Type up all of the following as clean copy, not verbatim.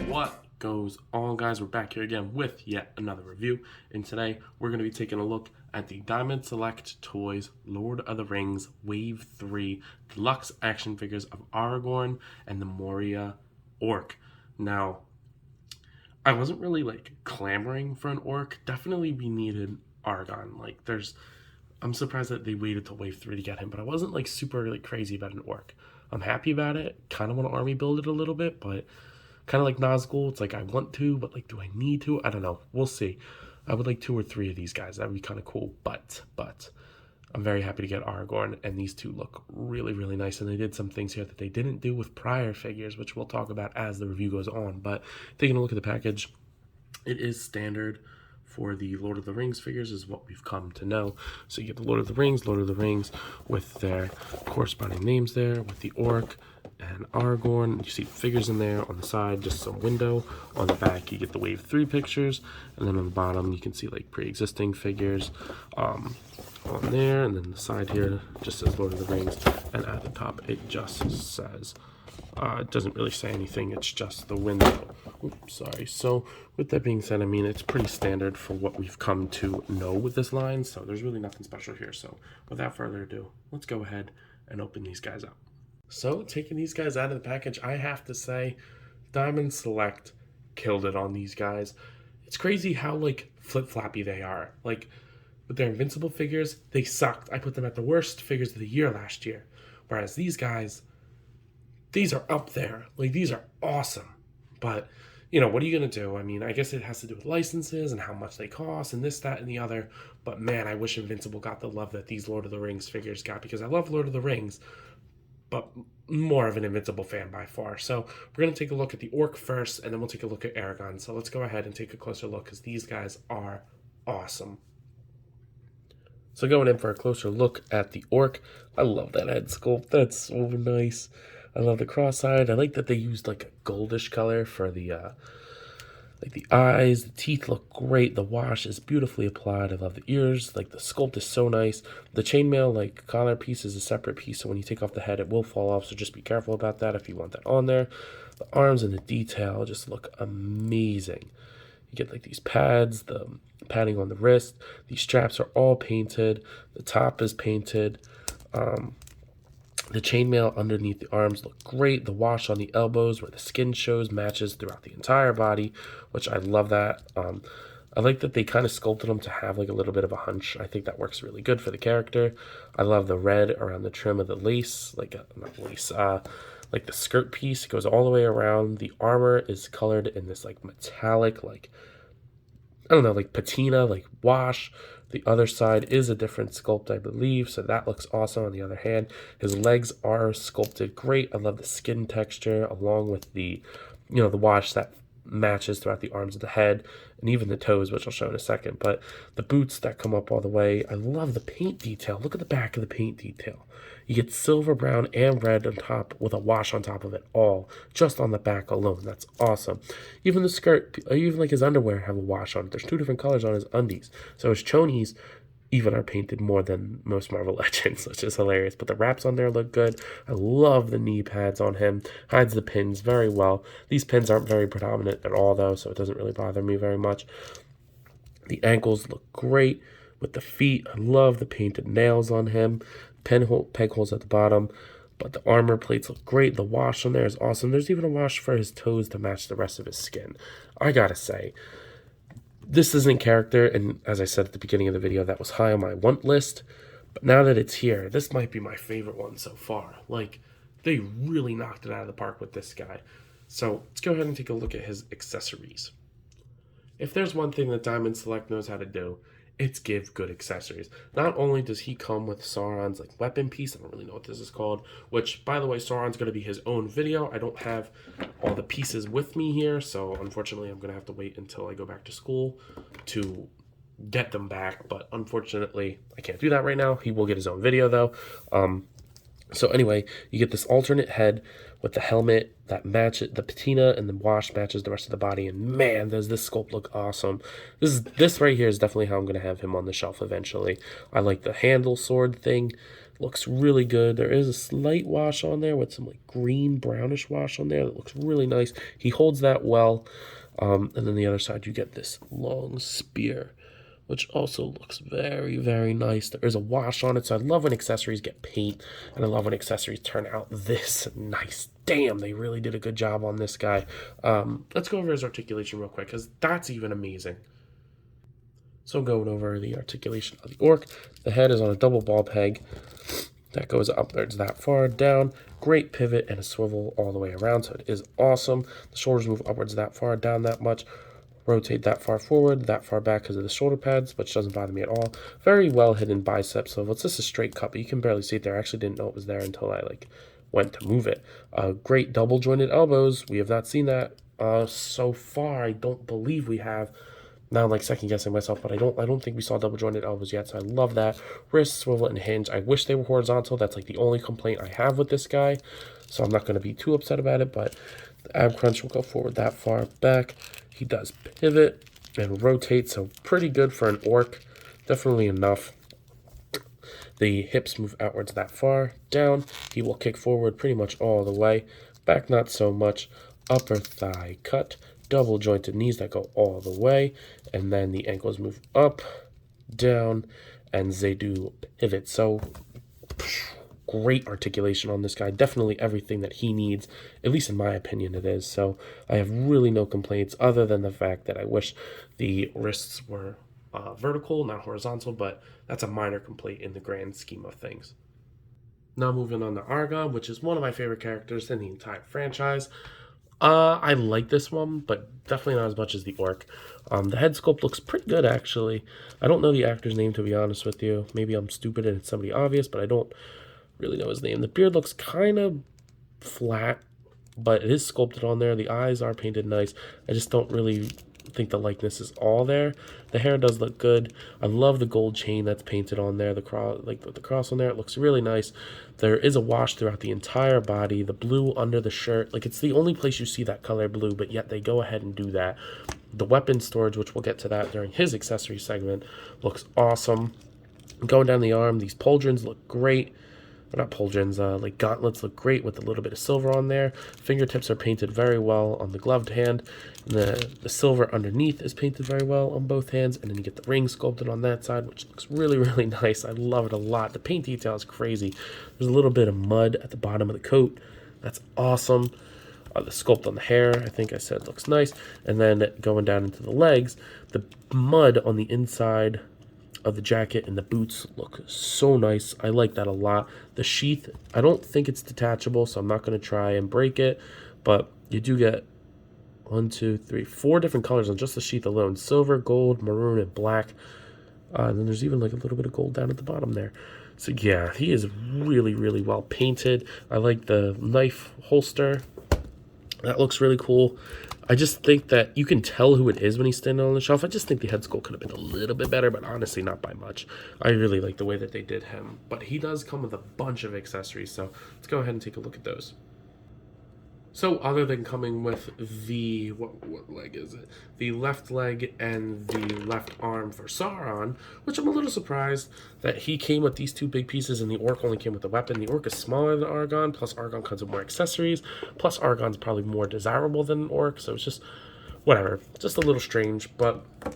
What goes on, guys? We're back here again with yet another review, and today we're going to be taking a look at the Diamond Select Toys Lord of the Rings Wave 3 Deluxe action figures of Aragorn and the Moria Orc. Now, I wasn't really clamoring for an orc. Definitely we needed Aragorn. I'm surprised that they waited till Wave 3 to get him, but I wasn't super crazy about an orc. I'm happy about it. Kind of want to army build it a little bit, but kind of like Nazgul, it's I want to, but do I need to? I don't know. We'll see. I would like 2 or 3 of these guys. That would be kind of cool. But I'm very happy to get Aragorn, and these two look really, really nice. And they did some things here that they didn't do with prior figures, which we'll talk about as the review goes on. But taking a look at the package, it is standard for the Lord of the Rings figures, is what we've come to know. So you get the Lord of the Rings with their corresponding names there, with the Orc and Aragorn. You see the figures in there on the side, just some window. On the back, you get the Wave 3 pictures, and then on the bottom, you can see pre-existing figures on there, and then the side here just says Lord of the Rings, and at the top, it just says, it doesn't really say anything, it's just the window. Oops, sorry. So with that being said, it's pretty standard for what we've come to know with this line, so there's really nothing special here. So without further ado, let's go ahead and open these guys up. So taking these guys out of the package, I have to say Diamond Select killed it on these guys. It's crazy how flip-floppy they are. With their Invincible figures, they sucked. I put them at the worst figures of the year last year. Whereas these guys, these are up there. These are awesome. But, what are you going to do? I guess it has to do with licenses and how much they cost and this, that, and the other. But man, I wish Invincible got the love that these Lord of the Rings figures got, because I love Lord of the Rings, but more of an Invincible fan by far. So we're going to take a look at the Orc first, and then we'll take a look at Aragorn. So let's go ahead and take a closer look, because these guys are awesome. So going in for a closer look at the Orc, I love that head sculpt. That's so nice. I love the cross-eyed. I like that they used a goldish color for the the eyes. The teeth look great. The wash is beautifully applied. I love the ears. The sculpt is so nice. The chainmail collar piece is a separate piece, so when you take off the head, it will fall off. So just be careful about that if you want that on there. The arms and the detail just look amazing. You get these pads, the padding on the wrist. These straps are all painted. The top is painted. The chainmail underneath the arms look great. The wash on the elbows where the skin shows matches throughout the entire body, which I love that. I like that they kind of sculpted them to have a little bit of a hunch. I think that works really good for the character. I love the red around the trim of the lace, not lace, the skirt piece. It goes all the way around. The armor is colored in this metallic, I don't know, patina, wash. The other side is a different sculpt, I believe, so that looks awesome. On the other hand, his legs are sculpted great. I love the skin texture, along with the, the wash that matches throughout the arms of the head, and even the toes, which I'll show in a second. But the boots that come up all the way, I love the paint detail. Look at the back of the paint detail. You get silver, brown, and red on top, with a wash on top of it all, just on the back alone. That's awesome. Even the skirt, even his underwear have a wash on it. There's 2 different colors on his undies. So his chonies even are painted more than most Marvel Legends, which is hilarious. But the wraps on there look good. I love the knee pads on him. Hides the pins very well. These pins aren't very predominant at all, though, so it doesn't really bother me very much. The ankles look great with the feet. I love the painted nails on him. Peg holes at the bottom. But the armor plates look great. The wash on there is awesome. There's even a wash for his toes to match the rest of his skin. I gotta say, this isn't character, and as I said at the beginning of the video, that was high on my want list. But now that it's here, this might be my favorite one so far. They really knocked it out of the park with this guy. So let's go ahead and take a look at his accessories. If there's one thing that Diamond Select knows how to do, it's give good accessories. Not only does he come with Sauron's weapon piece, I don't really know what this is called, which, by the way, Sauron's going to be his own video. I don't have all the pieces with me here, so unfortunately I'm going to have to wait until I go back to school to get them back, but unfortunately I can't do that right now. He will get his own video, though. So anyway, you get this alternate head with the helmet that matches the patina, and the wash matches the rest of the body. And man, does this sculpt look awesome. This right here is definitely how I'm going to have him on the shelf eventually. I like the handle sword thing. looks really good. There is a slight wash on there with some like green brownish wash on there that looks really nice. He holds that well. And then the other side, you get this long spear, which also looks very, very nice. There is a wash on it, so I love when accessories get paint, and I love when accessories turn out this nice. Damn, they really did a good job on this guy. Let's go over his articulation real quick, because that's even amazing. So going over the articulation of the orc, the head is on a double ball peg that goes upwards that far down. Great pivot and a swivel all the way around, so it is awesome. The shoulders move upwards that far, down that much. Rotate that far forward, that far back because of the shoulder pads, which doesn't bother me at all. Very well hidden bicep, so if it's just a straight cut, but you can barely see it there. I actually didn't know it was there until I went to move it. Great double jointed elbows. We have not seen that so far. I don't believe we have. Now I'm second guessing myself, but I don't think we saw double jointed elbows yet, so I love that. Wrist, swivel, and hinge. I wish they were horizontal. That's the only complaint I have with this guy, so I'm not going to be too upset about it, but the ab crunch will go forward that far back. He does pivot and rotate, so pretty good for an orc. Definitely enough. The hips move outwards that far. Down, he will kick forward pretty much all the way. Back, not so much. Upper thigh cut. Double jointed knees that go all the way. And then the ankles move up, down, and they do pivot. So great articulation on this guy. Definitely everything that he needs, at least in my opinion it is. So I have really no complaints other than the fact that I wish the wrists were vertical, not horizontal, but that's a minor complaint in the grand scheme of things. Now moving on to Aragorn, which is one of my favorite characters in the entire franchise. I like this one, but definitely not as much as the orc. The head sculpt looks pretty good, actually. I don't know the actor's name, to be honest with you. Maybe I'm stupid and it's somebody obvious, but I don't really know his name. The beard looks kind of flat, but it is sculpted on there. The eyes are painted nice. I just don't really think the likeness is all there. The hair does look good. I love the gold chain that's painted on there. The cross, the cross on there, it looks really nice. There is a wash throughout the entire body. The blue under the shirt, it's the only place you see that color blue, but yet they go ahead and do that. The weapon storage, which we'll get to that during his accessory segment, looks awesome. Going down the arm, these pauldrons look great. Not pauldrons, gauntlets look great with a little bit of silver on there. Fingertips are painted very well on the gloved hand. The silver underneath is painted very well on both hands. And then you get the ring sculpted on that side, which looks really, really nice. I love it a lot. The paint detail is crazy. There's a little bit of mud at the bottom of the coat. That's awesome. The sculpt on the hair, I think I said, looks nice. And then going down into the legs, the mud on the inside of the jacket and the boots look so nice. I like that a lot. The sheath, I don't think it's detachable, so I'm not going to try and break it, but you do get 4 different colors on just the sheath alone: silver, gold, maroon, and black. And then there's even a little bit of gold down at the bottom there. So yeah, he is really, really well painted. I like the knife holster. That looks really cool. I just think that you can tell who it is when he's standing on the shelf. I just think the head sculpt could have been a little bit better, but honestly not by much. I really like the way that they did him. But he does come with a bunch of accessories, so let's go ahead and take a look at those. So other than coming with the, what leg is it? The left leg and the left arm for Sauron, which I'm a little surprised that he came with these 2 big pieces and the orc only came with the weapon. The orc is smaller than Aragorn, plus Aragorn comes with more accessories, plus Aragorn's probably more desirable than an orc, so it's just, whatever. Just a little strange, but I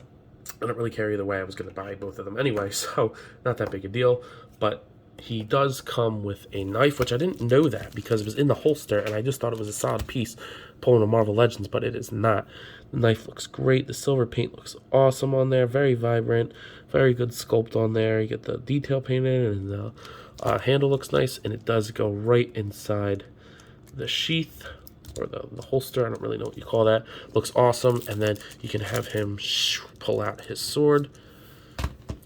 don't really care either way. I was going to buy both of them anyway, so not that big a deal, but he does come with a knife, which I didn't know that because it was in the holster, and I just thought it was a solid piece pulling a Marvel Legends, but it is not. The knife looks great. The silver paint looks awesome on there. Very vibrant. Very good sculpt on there. You get the detail painted, and the handle looks nice, and it does go right inside the sheath, or the holster. I don't really know what you call that. Looks awesome, and then you can have him pull out his sword.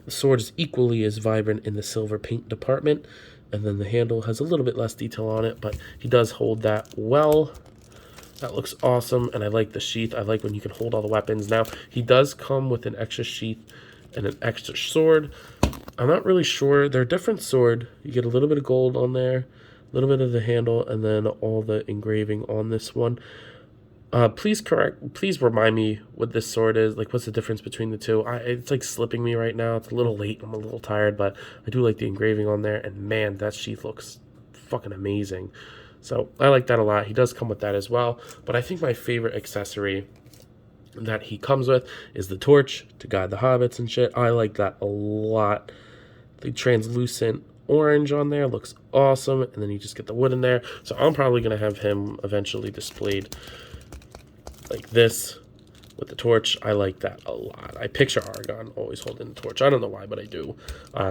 The sword is equally as vibrant in the silver paint department, and then the handle has a little bit less detail on it, but he does hold that well. That looks awesome, and I like the sheath. I like when you can hold all the weapons. Now, he does come with an extra sheath and an extra sword. I'm not really sure. They're a different sword. You get a little bit of gold on there, a little bit of the handle, and then all the engraving on this one. Please remind me what this sword is. Like, what's the difference between the two? It's like slipping me right now. It's a little late. I'm a little tired, but I do like the engraving on there. And man, that sheath looks fucking amazing. So I like that a lot. He does come with that as well. But I think my favorite accessory that he comes with is the torch to guide the hobbits and shit. I like that a lot. The translucent orange on there looks awesome. And then you just get the wood in there. So I'm probably going to have him eventually displayed like this with the torch. I like that a lot. I picture Aragorn always holding the torch. I don't know why, but I do.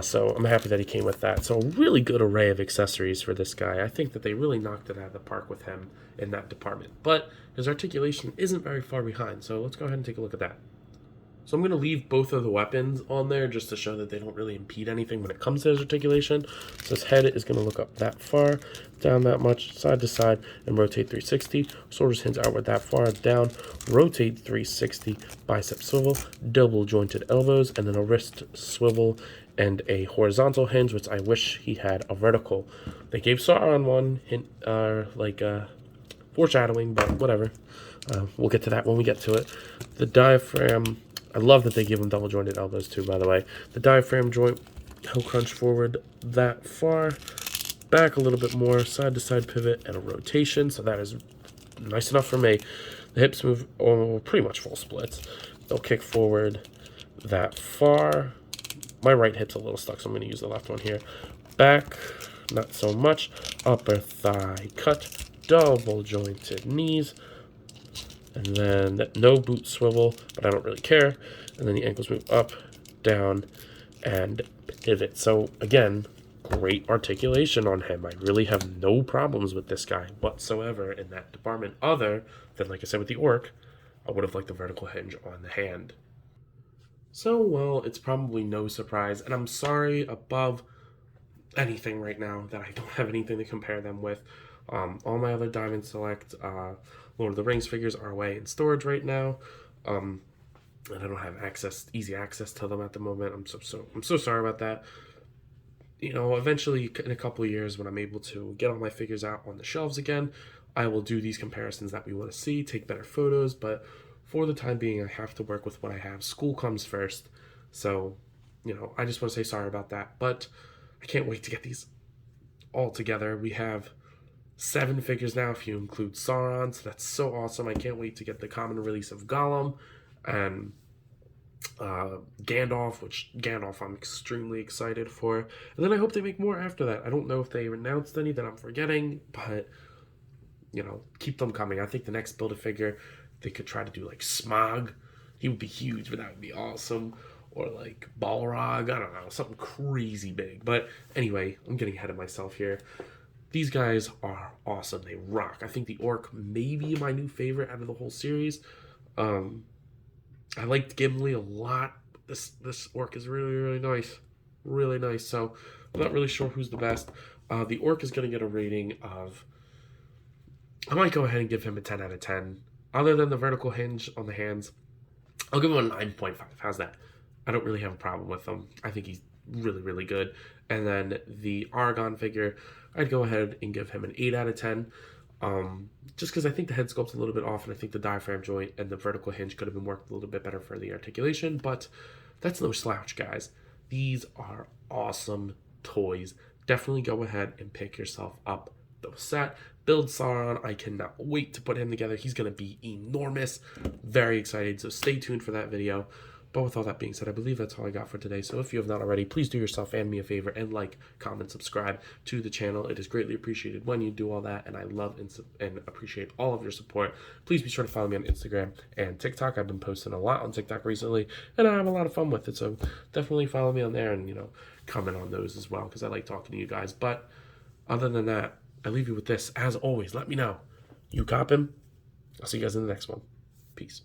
So I'm happy that he came with that. So a really good array of accessories for this guy. I think that they really knocked it out of the park with him in that department. But his articulation isn't very far behind. So let's go ahead and take a look at that. So I'm going to leave both of the weapons on there just to show that they don't really impede anything when it comes to his articulation. So his head is going to look up that far, down that much, side to side, and rotate 360. Soldier's hands outward that far, down, rotate 360, bicep swivel, double jointed elbows, and then a wrist swivel and a horizontal hinge, which I wish he had a vertical. They gave Sauron one, hint, foreshadowing, but whatever. We'll get to that when we get to it. The diaphragm, I love that they give him double jointed elbows too, by the way. The diaphragm joint, he'll crunch forward that far, back a little bit more, side to side pivot, and a rotation. So that is nice enough for me. The hips move pretty much full splits. They'll kick forward that far. My right hip's a little stuck, so I'm going to use the left one here. Back, not so much. Upper thigh cut, double jointed knees. And then no boot swivel, but I don't really care. And then the ankles move up, down, and pivot. So again, great articulation on him. I really have no problems with this guy whatsoever in that department, other than, like I said with the orc, I would have liked the vertical hinge on the hand. So, well, it's probably no surprise, and I'm sorry above anything right now that I don't have anything to compare them with. All my other Diamond Select Lord of the Rings figures are away in storage right now, and I don't have easy access to them at the moment. I'm so sorry about that. You know, eventually in a couple of years when I'm able to get all my figures out on the shelves again, I will do these comparisons that we want to see, take better photos, but for the time being, I have to work with what I have. School comes first, so, you know, I just want to say sorry about that, but I can't wait to get these all together. We have 7 figures now if you include Sauron, so that's so awesome. I can't wait to get the common release of Gollum and Gandalf, which Gandalf I'm extremely excited for. And then I hope they make more after that. I don't know if they announced any that I'm forgetting, but, you know, keep them coming. I think the next Build-A-Figure, they could try to do like Smog. He would be huge, but that would be awesome. Or like Balrog, I don't know, something crazy big. But anyway, I'm getting ahead of myself here. These guys are awesome. They rock. I think the Orc may be my new favorite out of the whole series. I liked Gimli a lot. This Orc is really, really nice. Really nice. So I'm not really sure who's the best. The Orc is going to get a rating of... I might go ahead and give him a 10 out of 10. Other than the vertical hinge on the hands, I'll give him a 9.5. How's that? I don't really have a problem with him. I think he's really, really good. And then the Aragorn figure, I'd go ahead and give him an 8 out of 10. Just because I think the head sculpt's a little bit off, and I think the diaphragm joint and the vertical hinge could have been worked a little bit better for the articulation, but that's no slouch, guys. These are awesome toys. Definitely go ahead and pick yourself up the set. Build Sauron. I cannot wait to put him together. He's going to be enormous. Very excited, so stay tuned for that video. But with all that being said, I believe that's all I got for today. So if you have not already, please do yourself and me a favor and like, comment, subscribe to the channel. It is greatly appreciated when you do all that, and I love and appreciate all of your support. Please be sure to follow me on Instagram and TikTok. I've been posting a lot on TikTok recently, and I have a lot of fun with it. So definitely follow me on there and, you know, comment on those as well, because I like talking to you guys. But other than that, I leave you with this. As always, let me know. You cop him. I'll see you guys in the next one. Peace.